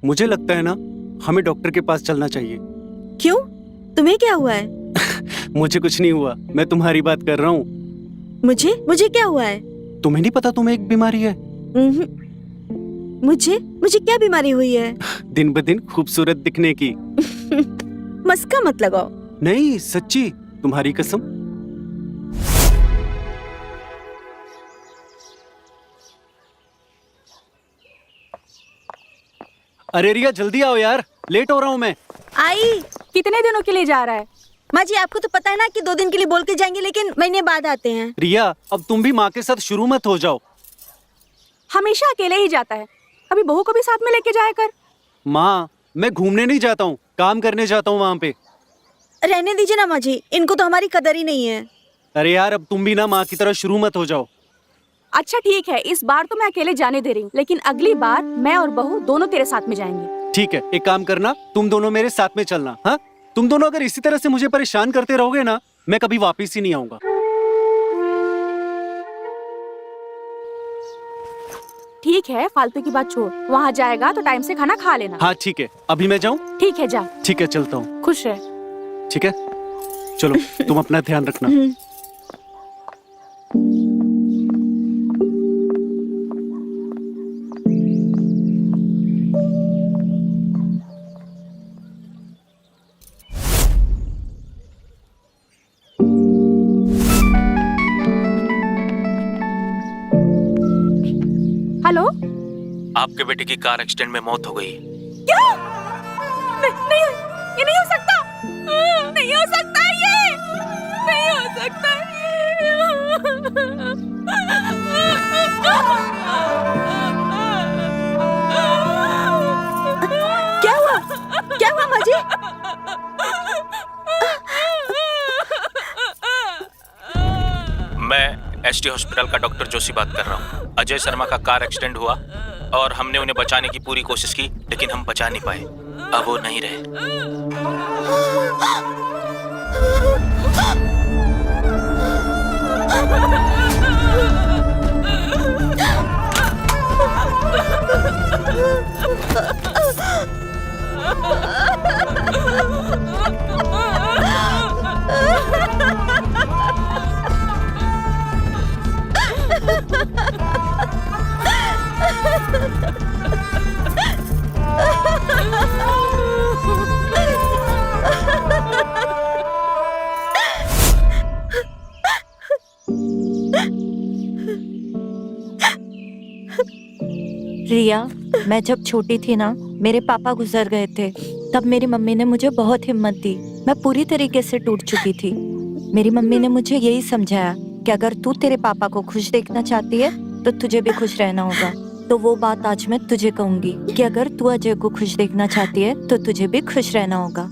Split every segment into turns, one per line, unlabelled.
मुझे लगता है ना, हमें डॉक्टर के पास चलना चाहिए।
क्यों? तुम्हें क्या हुआ है?
मुझे कुछ नहीं हुआ, मैं तुम्हारी बात कर रहा हूँ।
मुझे क्या हुआ है?
तुम्हें नहीं पता तुम्हें एक बीमारी है?
मुझे क्या बीमारी हुई है?
दिन ब दिन खूबसूरत दिखने की।
मस्का मत लगाओ।
नहीं, सच्ची, तुम्हारी कसम। अरे रिया, जल्दी आओ यार, लेट हो रहा हूँ मैं।
आई,
कितने दिनों के लिए जा रहा है?
माँ जी आपको तो पता है ना कि 2 दिन के लिए बोल के जाएंगे, लेकिन महीने बाद आते हैं।
रिया, अब तुम भी माँ के साथ शुरू मत हो जाओ।
हमेशा अकेले ही जाता है, अभी बहू को भी साथ में लेके जाया कर।
माँ, मैं घूमने नहीं जाता हूँ, काम करने जाता हूँ वहाँ पे।
रहने दीजिए ना माँ जी, इनको तो हमारी कदर ही नहीं है।
अरे यार, अब तुम भी ना माँ की तरह शुरू मत हो जाओ।
अच्छा ठीक है, इस बार तो मैं अकेले जाने दे रही हूँ, लेकिन अगली बार मैं और बहू दोनों तेरे साथ में जाएंगे।
ठीक है, एक काम करना, तुम दोनों मेरे साथ में चलना। हाँ, तुम दोनों अगर इसी तरह से मुझे परेशान करते रहोगे ना, मैं कभी वापस ही नहीं आऊंगा।
ठीक है, फालतू की बात छोड़, वहाँ जाएगा तो टाइम से खाना खा लेना।
हाँ ठीक है, अभी मैं जाऊँ?
ठीक है, जा।
ठीक है, चलता हूँ।
खुश रह।
ठीक है, चलो, तुम अपना ध्यान रखना।
हेलो,
आपके बेटे की कार एक्सीडेंट में मौत हो गई।
क्या? नहीं, ये नहीं हो सकता। नहीं हो सकता, ये नहीं हो सकता।
क्या हुआ माँ जी?
मैं एसटी हॉस्पिटल का डॉक्टर जोशी बात कर रहा हूँ। अजय शर्मा का कार एक्सीडेंट हुआ और हमने उन्हें बचाने की पूरी कोशिश की, लेकिन हम बचा नहीं पाए। अब वो नहीं रहे।
रिया, मैं जब छोटी थी ना, मेरे पापा गुजर गए थे। तब मेरी मम्मी ने मुझे बहुत हिम्मत दी। मैं पूरी तरीके से टूट चुकी थी। मेरी मम्मी ने मुझे यही समझाया कि अगर तू तेरे पापा को खुश देखना चाहती है तो तुझे भी खुश रहना होगा। तो वो बात आज मैं तुझे कहूंगी कि अगर तू अजय को खुश देखना चाहती है तो तुझे भी खुश रहना होगा।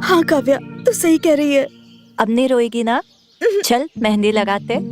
हाँ काव्या, तू सही कह रही है।
अब नहीं रोएगी ना? चल मेहंदी लगाते।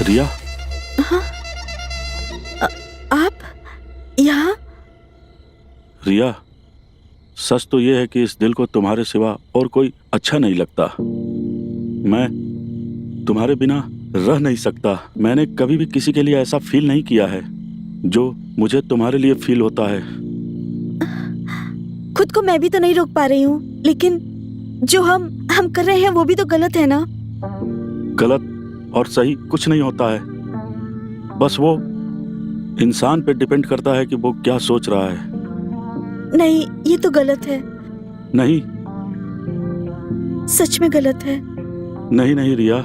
रिया,
आप यहाँ?
रिया, सच तो ये है कि इस दिल को तुम्हारे सिवा और कोई अच्छा नहीं लगता। मैं तुम्हारे बिना रह नहीं सकता। मैंने कभी भी किसी के लिए ऐसा फील नहीं किया है जो मुझे तुम्हारे लिए फील होता है।
खुद को मैं भी तो नहीं रोक पा रही हूँ, लेकिन जो हम कर रहे हैं वो भी तो गलत है ना?
गलत और सही कुछ नहीं होता है, बस वो इंसान पे डिपेंड करता है कि वो क्या सोच रहा है।
नहीं, ये तो गलत है।
नहीं,
सच में गलत है।
नहीं नहीं रिया,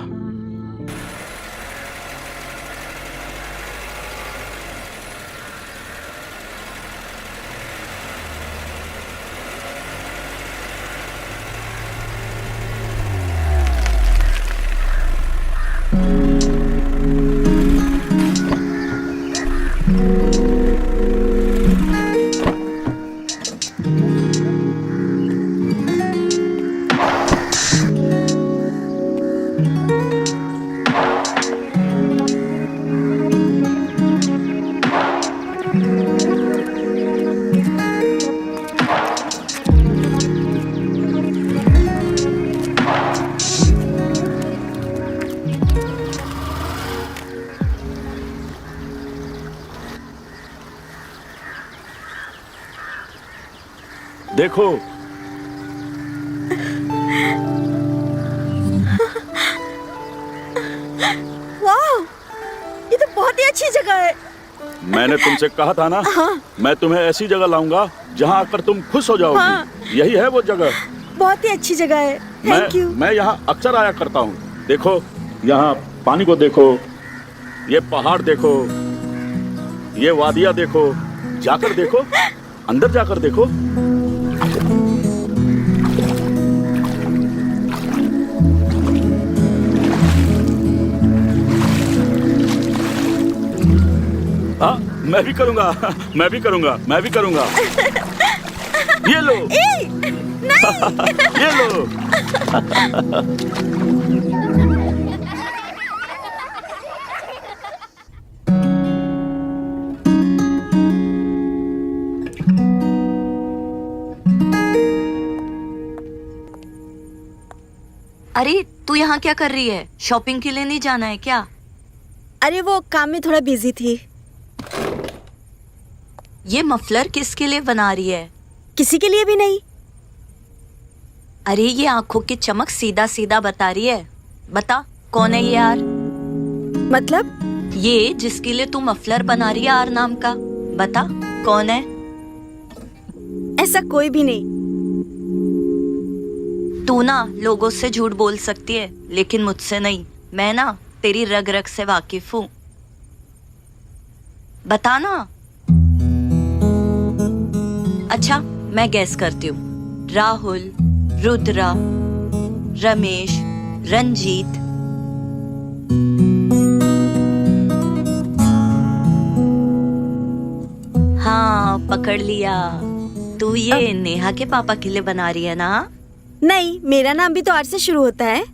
देखो।
वाह, ये तो बहुत ही अच्छी जगह है।
मैंने तुमसे कहा था ना, मैं तुम्हें ऐसी जगह लाऊंगा जहाँ आकर तुम खुश हो जाओगी।
हाँ।
यही है वो जगह।
बहुत ही अच्छी जगह है। Thank you.
मैं यहाँ अक्सर आया करता हूँ। देखो, यहाँ पानी को देखो, ये पहाड़ देखो, ये वादियाँ देखो, जाकर देखो, अंदर जाकर देखो। हाँ, मैं भी करूँगा, मैं भी करूँगा, मैं भी करूँगा। ये लो। ये लो।
अरे तू यहाँ क्या कर रही है? शॉपिंग के लिए नहीं जाना है क्या?
अरे वो काम में थोड़ा बिजी थी।
ये मफलर किसके लिए बना रही है?
किसी के लिए भी नहीं।
अरे ये आंखों की चमक सीधा सीधा बता रही है। बता कौन है ये यार?
मतलब?
ये जिसके लिए तू मफलर बना रही है आर नाम का, बता कौन है?
ऐसा कोई भी नहीं।
तू ना लोगों से झूठ बोल सकती है, लेकिन मुझसे नहीं। मैं ना तेरी रग रग से वाकिफ हूँ। बता ना। अच्छा मैं गैस करती हूँ। राहुल, रुद्रा, रमेश, रंजीत। हाँ पकड़ लिया। तू ये नेहा के पापा के लिए बना रही है ना?
नहीं, मेरा नाम भी तो आर से शुरू होता है।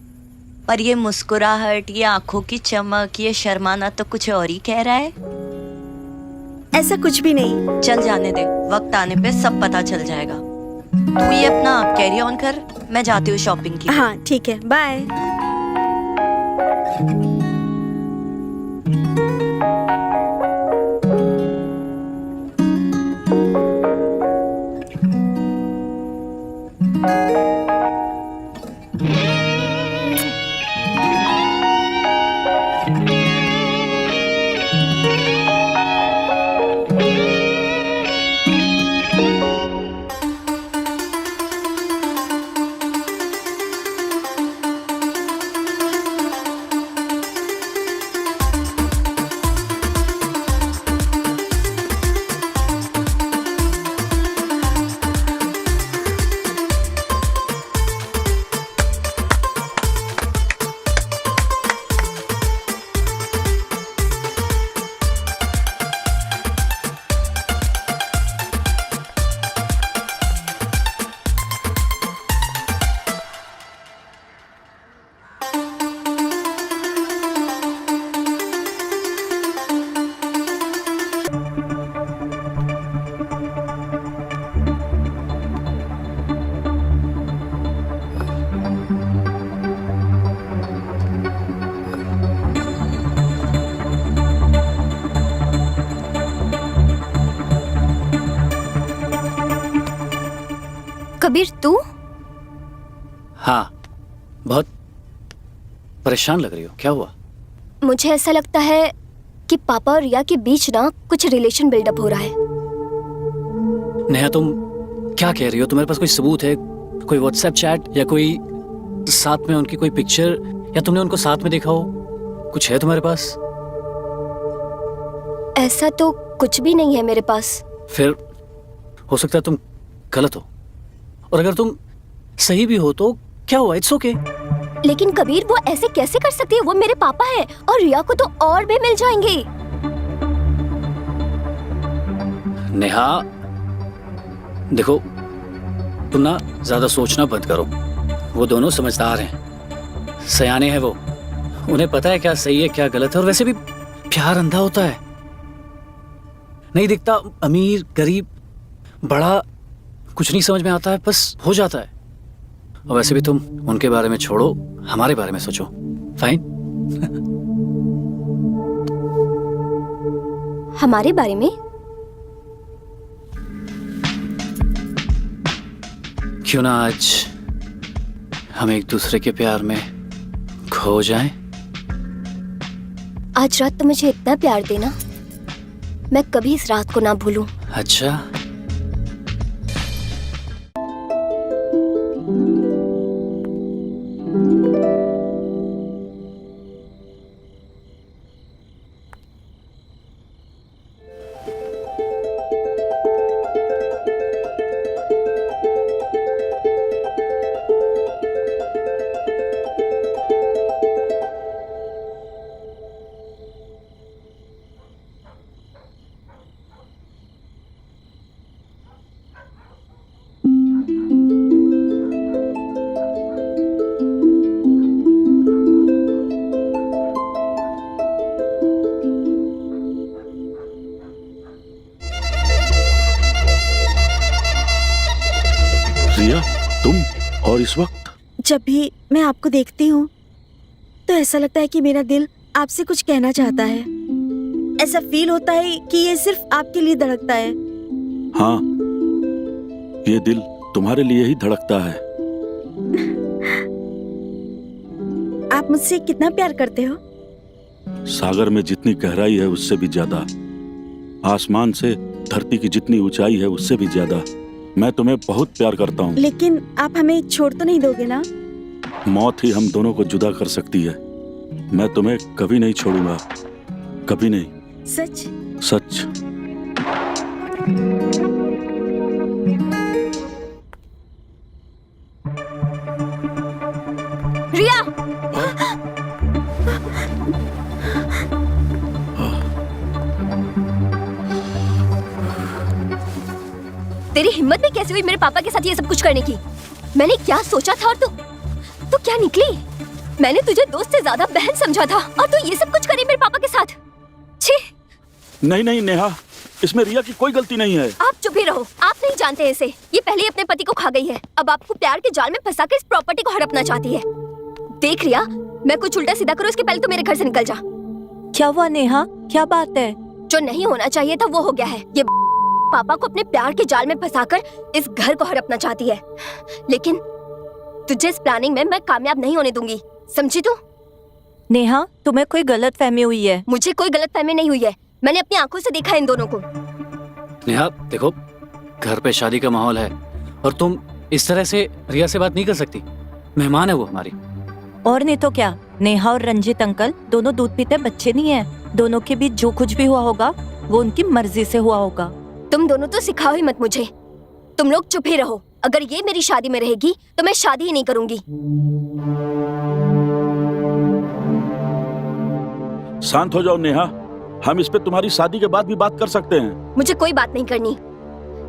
पर ये मुस्कुराहट, ये आंखों की चमक, ये शर्माना तो कुछ और ही कह रहा है।
ऐसा कुछ भी नहीं।
चल जाने दे, वक्त आने पे सब पता चल जाएगा। तू ये अपना कैरी ऑन कर, मैं जाती हूँ शॉपिंग की।
हाँ ठीक है, बाय।
कबीर तू?
हाँ, बहुत परेशान लग रही हो, क्या हुआ?
मुझे ऐसा लगता है कि पापा और रिया के बीच ना कुछ रिलेशन बिल्डअप हो रहा है।
नेहा तुम क्या कह रही हो? तुम्हारे पास कोई सबूत है? कोई व्हाट्सएप चैट या कोई साथ में उनकी कोई पिक्चर, या तुमने उनको साथ में देखा हो? कुछ है तुम्हारे पास?
ऐसा तो कुछ भी नहीं है मेरे पास।
फिर हो सकता है तुम गलत हो, और अगर तुम सही भी हो तो क्या हुआ? It's okay.
लेकिन कबीर वो ऐसे कैसे कर सकती है? वो मेरे पापा है, और रिया को तो और भी मिल जाएंगे।
नेहा देखो, तुम ना ज्यादा सोचना बंद करो। वो दोनों समझदार हैं, सयाने हैं वो। उन्हें पता है क्या सही है क्या गलत है, और वैसे भी प्यार अंधा होता है, नहीं दिखता। अमीर गरीब बड़ा कुछ नहीं समझ में आता है, बस हो जाता है। और वैसे भी तुम उनके बारे में छोड़ो, हमारे बारे में सोचो। फाइन?
हमारे बारे में?
क्यों ना आज हम एक दूसरे के प्यार में खो जाएं?
आज रात तो मुझे इतना प्यार देना, मैं कभी इस रात को ना भूलूं।
अच्छा,
रिया, तुम और इस वक्त?
जब भी मैं आपको देखती हूँ तो ऐसा लगता है कि मेरा दिल आपसे कुछ कहना चाहता है। ऐसा फील होता है कि ये सिर्फ आपके लिए धड़कता है।
हाँ, ये दिल तुम्हारे लिए ही धड़कता है।
आप मुझसे कितना प्यार करते हो?
सागर में जितनी गहराई है उससे भी ज्यादा, आसमान से धरती की जितनी ऊंचाई है उससे भी ज्यादा। मैं तुम्हें बहुत प्यार करता हूँ।
लेकिन आप हमें छोड़ तो नहीं दोगे ना?
मौत ही हम दोनों को जुदा कर सकती है। मैं तुम्हें कभी नहीं छोड़ूंगा, कभी नहीं।
सच?
सच।
रिया! तेरी हिम्मत भी कैसे हुई मेरे पापा के साथ ये सब कुछ करने की? मैंने क्या सोचा था और तू क्या निकली? मैंने तुझे दोस्त से ज्यादा बहन समझा था और तू ये सब कुछ करे मेरे पापा के साथ। छी!
नहीं नहीं नेहा, इसमें रिया की कोई गलती नहीं है।
आप चुप ही रहो, आप नहीं जानते इसे। ये पहले ही अपने पति को खा गई है, अब आपको प्यार के जाल में फंसाकर इस प्रॉपर्टी को हड़पना चाहती है। देख रिया, मैं कुछ उल्टा सीधा करूँ इसके पहले तो मेरे घर से निकल जा।
क्या हुआ नेहा, क्या बात है?
जो नहीं होना चाहिए था वो हो गया है। ये पापा को अपने प्यार के जाल में फंसाकर इस घर को हड़पना चाहती है, लेकिन तुझे इस प्लानिंग में मैं कामयाब नहीं होने दूंगी, समझी तू?
नेहा, तुम्हें कोई गलतफहमी हुई है।
मुझे कोई गलतफहमी नहीं हुई है, मैंने अपनी आंखों से देखा इन दोनों को।
नेहा देखो, घर पे शादी का माहौल है और तुम इस तरह से रिया से बात नहीं कर सकती। मेहमान है वो हमारी।
और नहीं तो क्या, नेहा और रंजीत अंकल दोनों दूध पीते बच्चे नहीं है। दोनों के बीच जो कुछ भी हुआ होगा वो उनकी मर्जी से हुआ होगा।
तुम दोनों तो सिखाओ ही मत मुझे। तुम लोग चुप ही रहो। अगर ये मेरी शादी में रहेगी तो मैं शादी ही नहीं करूंगी।
शांत हो जाओ नेहा, हम इस पे तुम्हारी शादी के बाद भी बात कर सकते हैं।
मुझे कोई बात नहीं करनी,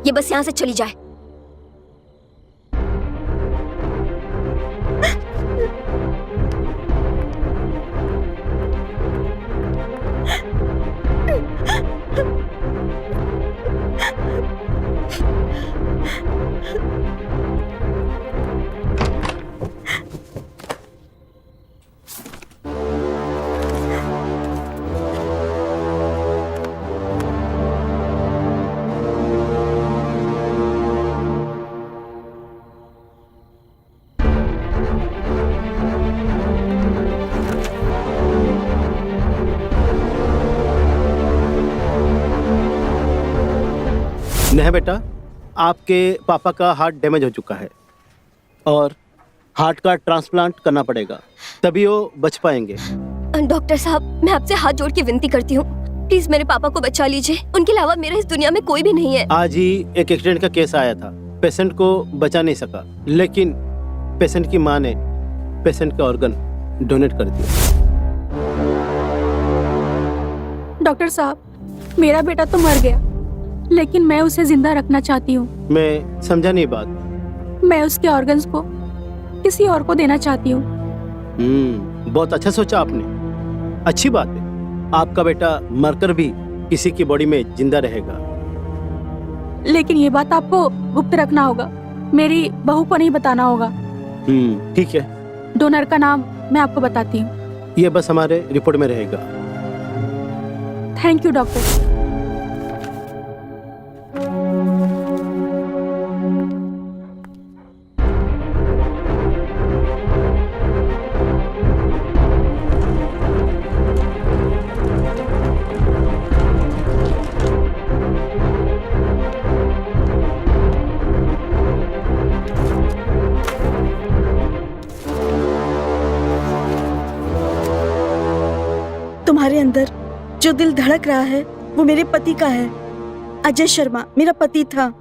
ये बस यहाँ से चली जाए।
नेहा बेटा, आपके पापा का हार्ट डैमेज हो चुका है और हार्ट का ट्रांसप्लांट करना पड़ेगा, तभी वो बच पाएंगे।
डॉक्टर साहब, मैं आपसे हाथ जोड़ के विनती करती हूँ, प्लीज मेरे पापा को बचा लीजिए। उनके अलावा मेरा इस दुनिया में कोई भी नहीं है।
आज ही एक एक्सीडेंट का केस आया था, पेशेंट को बचा नहीं सका, लेकिन पेशेंट की माँ ने पेशेंट का ऑर्गन डोनेट कर दिया।
डॉक्टर साहब, मेरा बेटा तो मर गया, लेकिन मैं उसे जिंदा रखना चाहती हूँ।
मैं समझा नहीं बात।
मैं उसके ऑर्गन्स को किसी और को देना चाहती हूँ।
बहुत अच्छा सोचा आपने, अच्छी बात है। आपका बेटा मरकर भी किसी की बॉडी में जिंदा रहेगा।
लेकिन ये बात आपको गुप्त रखना होगा, मेरी बहू को नहीं बताना होगा।
ठीक है।
डोनर का नाम मैं आपको बताती हूँ।
ये बस हमारे रिपोर्ट में रहेगा।
Thank you doctor.
तुम्हारे अंदर जो दिल धड़क रहा है वो मेरे पति का है। अजय शर्मा मेरा पति था।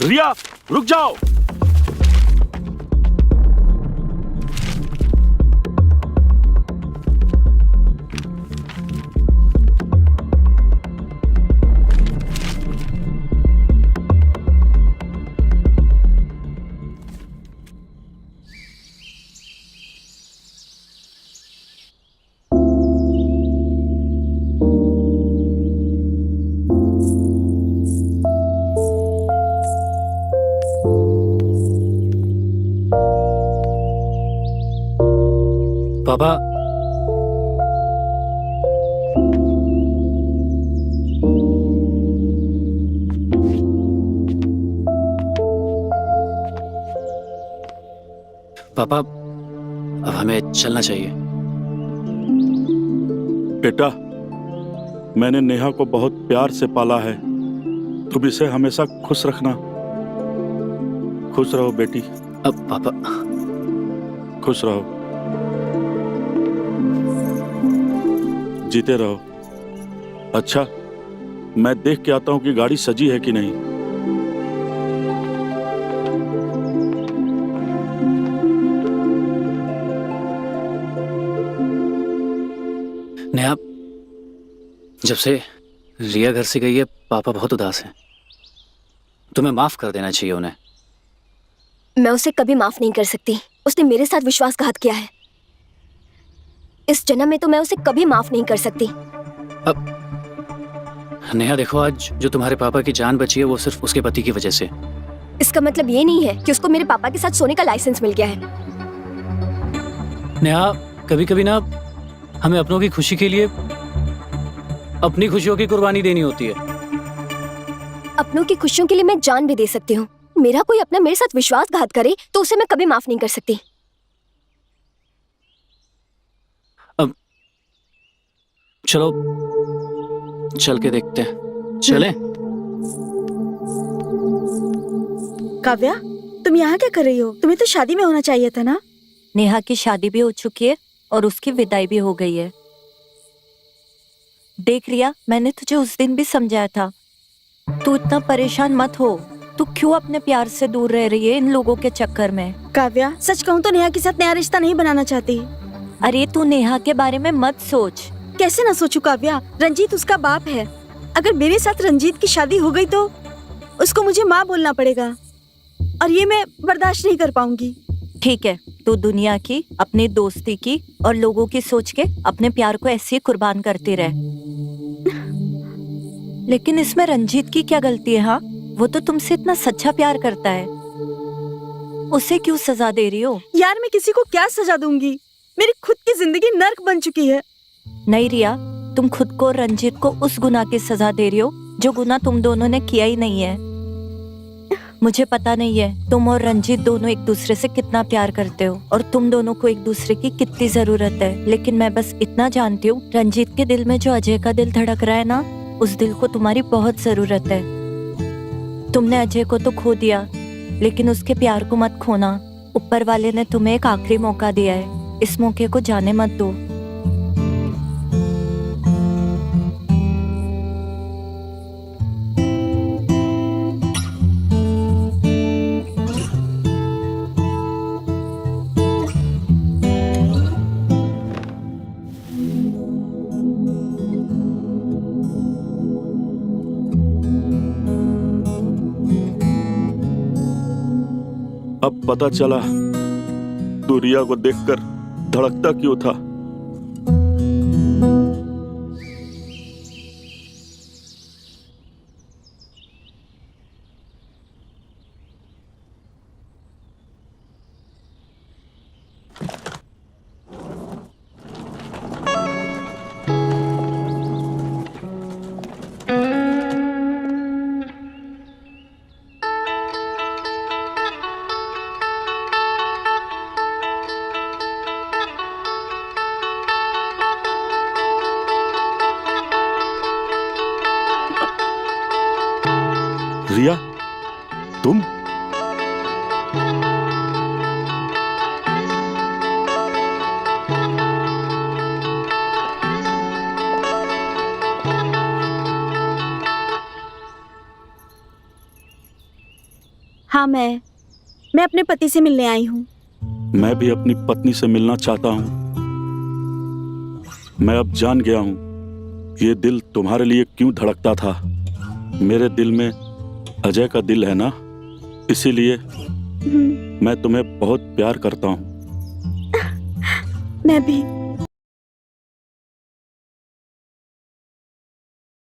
रिया, रुक जाओ।
पापा, पापा अब हमें चलना चाहिए।
बेटा, मैंने नेहा को बहुत प्यार से पाला है। तुम इसे हमेशा खुश रखना। खुश रहो बेटी।
अब पापा,
खुश रहो, जीते रहो। अच्छा, मैं देख के आता हूं कि गाड़ी सजी है कि नहीं।
नेहा, जब से रिया घर से गई है पापा बहुत उदास हैं। तुम्हें माफ कर देना चाहिए उन्हें।
मैं उसे कभी माफ नहीं कर सकती। उसने मेरे साथ विश्वासघात किया है। इस जन्म में तो मैं उसे कभी माफ नहीं कर सकती।
अब नेहा देखो, आज जो तुम्हारे पापा की जान बची है वो सिर्फ उसके पति की वजह से।
इसका मतलब ये नहीं है कि उसको मेरे पापा के साथ सोने का लाइसेंस मिल गया है।
नेहा, कभी कभी ना हमें अपनों की खुशी के लिए अपनी खुशियों की कुर्बानी देनी होती है।
अपनों की खुशियों के लिए मैं जान भी दे सकती हूँ। मेरा कोई अपना मेरे साथ विश्वासघात करे तो उसे मैं कभी माफ नहीं कर सकती।
अब चलो चल के देखते हैं। चले?
काव्या, तुम यहाँ क्या कर रही हो? तुम्हें तो शादी में होना चाहिए था ना।
नेहा की शादी भी हो चुकी है और उसकी विदाई भी हो गई है। देख रिया, मैंने तुझे उस दिन भी समझाया था, तू इतना परेशान मत हो। तू क्यों अपने प्यार से दूर रह रही है इन लोगों के चक्कर में?
काव्या, सच कहूँ तो नेहा के साथ नया रिश्ता नहीं बनाना चाहती।
अरे तू नेहा के बारे में मत सोच।
कैसे ना सोचूं काव्या, रंजीत उसका बाप है। अगर मेरे साथ रंजीत की शादी हो गई तो उसको मुझे माँ बोलना पड़ेगा और ये मैं बर्दाश्त नहीं कर पाऊंगी।
ठीक है, तू दुनिया की, अपनी दोस्ती की और लोगों की सोच के अपने प्यार को ऐसे ही कुर्बान करती रहे। लेकिन इसमें रंजीत की क्या गलती है? हाँ, वो तो तुमसे इतना सच्चा प्यार करता है, उसे क्यों सजा दे रही हो?
यार, मैं किसी को क्या सजा दूंगी? मेरी खुद की जिंदगी नर्क बन चुकी है।
नहीं रिया, तुम खुद को और रंजीत को उस गुनाह की सजा दे रही हो जो गुनाह तुम दोनों ने किया ही नहीं है। मुझे पता नहीं है तुम और रंजीत दोनों एक दूसरे से कितना प्यार करते हो और तुम दोनों को एक दूसरे की कितनी जरूरत है, लेकिन मैं बस इतना जानती हूँ, रंजीत के दिल में जो अजय का दिल धड़क रहा है ना, उस दिल को तुम्हारी बहुत जरूरत है। तुमने अजय को तो खो दिया, लेकिन उसके प्यार को मत खोना। ऊपर वाले ने तुम्हें एक आखिरी मौका दिया है, इस मौके को जाने मत दो।
अब पता चला तू रिया को देखकर धड़कता क्यों था। रिया, तुम?
हाँ, मैं अपने पति से मिलने आई हूँ।
मैं भी अपनी पत्नी से मिलना चाहता हूँ। मैं अब जान गया हूँ ये दिल तुम्हारे लिए क्यों धड़कता था। मेरे दिल में अजय का दिल है ना, इसीलिए मैं तुम्हें बहुत प्यार करता हूँ।
मैं भी।